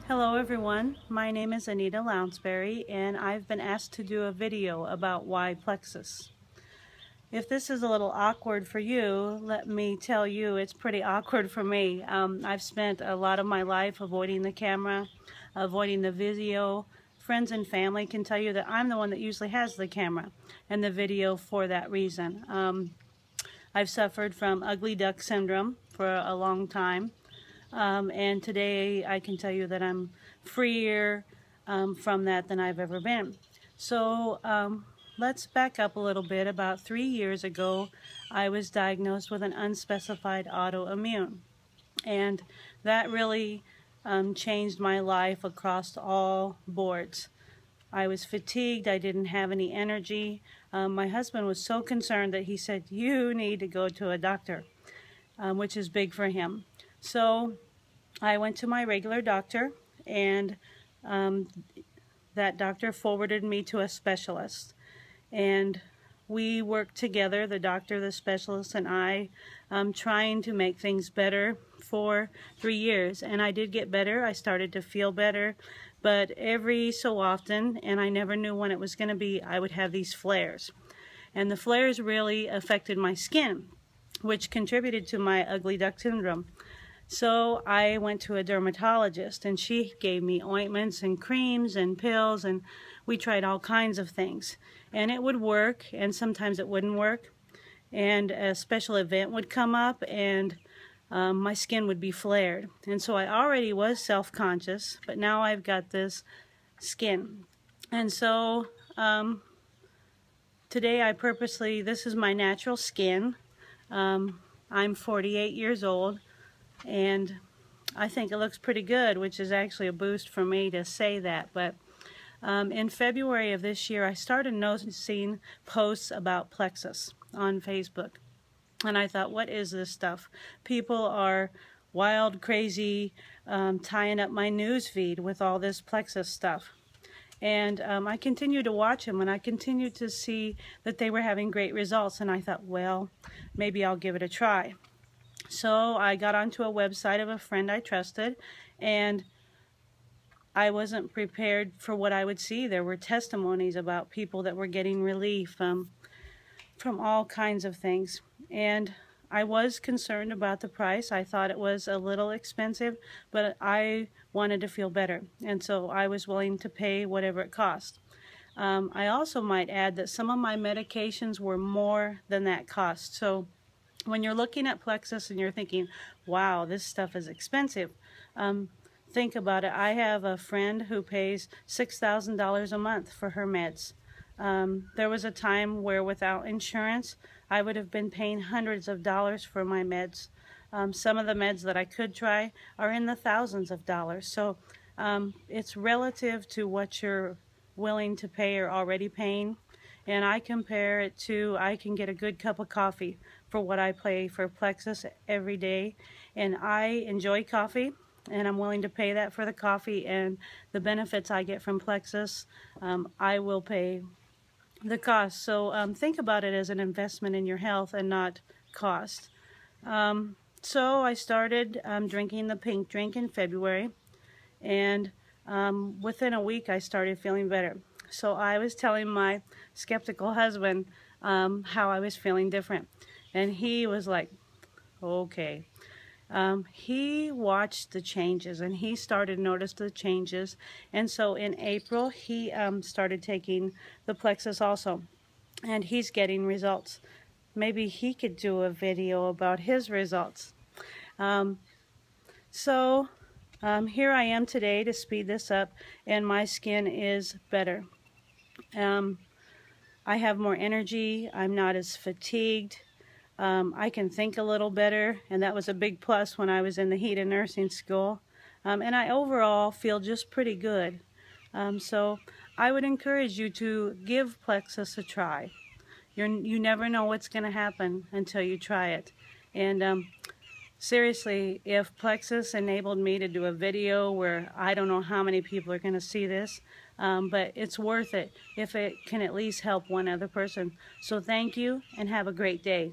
Hello everyone, my name is Anita Lounsbury and I've been asked to do a video about why Plexus. If this is a little awkward for you, let me tell you it's pretty awkward for me. I've spent a lot of my life avoiding the camera, avoiding the video. Friends and family can tell you that I'm the one that usually has the camera and the video for that reason. I've suffered from ugly duck syndrome for a long time. And today I can tell you that I'm freer from that than I've ever been. So let's back up a little bit. About 3 years ago, I was diagnosed with an unspecified autoimmune. And that really changed my life across all boards. I was fatigued. I didn't have any energy. My husband was so concerned that he said, "You need to go to a doctor," which is big for him. So I went to my regular doctor, and that doctor forwarded me to a specialist. And we worked together, the doctor, the specialist, and I, trying to make things better for 3 years. And I did get better. I started to feel better. But every so often, and I never knew when it was going to be, I would have these flares. And the flares really affected my skin, which contributed to my ugly duck syndrome. So I went to a dermatologist, and she gave me ointments and creams and pills, and we tried all kinds of things. And it would work, and sometimes it wouldn't work. And a special event would come up, and my skin would be flared. And so I already was self-conscious, but now I've got this skin. And so today I purposely, this is my natural skin. I'm 48 years old. And I think it looks pretty good, which is actually a boost for me to say that. But in February of this year, I started noticing posts about Plexus on Facebook. And I thought, what is this stuff? People are wild, crazy, tying up my news feed with all this Plexus stuff. And I continued to watch them, and I continued to see that they were having great results. And I thought, well, maybe I'll give it a try. So I got onto a website of a friend I trusted, and I wasn't prepared for what I would see. There were testimonies about people that were getting relief from all kinds of things. And I was concerned about the price. I thought it was a little expensive, but I wanted to feel better. And so I was willing to pay whatever it cost. I also might add that some of my medications were more than that cost. So when you're looking at Plexus and you're thinking, wow, this stuff is expensive, think about it. I have a friend who pays $6,000 a month for her meds. There was a time where without insurance, I would have been paying hundreds of dollars for my meds. Some of the meds that I could try are in the thousands of dollars. So it's relative to what you're willing to pay or already paying. And I compare it to, I can get a good cup of coffee for what I pay for Plexus every day. And I enjoy coffee, and I'm willing to pay that for the coffee, and the benefits I get from Plexus, I will pay the cost. So think about it as an investment in your health and not cost. So I started drinking the pink drink in February, and within a week I started feeling better. So I was telling my skeptical husband how I was feeling different. And he was like, okay. He watched the changes, and he started to notice the changes. And so in April, he started taking the Plexus also. And he's getting results. Maybe he could do a video about his results. So here I am today to speed this up, and my skin is better. I have more energy. I'm not as fatigued. I can think a little better, and that was a big plus when I was in the heat of nursing school. And I overall feel just pretty good. So I would encourage you to give Plexus a try. You never know what's going to happen until you try it. And seriously, if Plexus enabled me to do a video where I don't know how many people are going to see this, but it's worth it if it can at least help one other person. So thank you, and have a great day.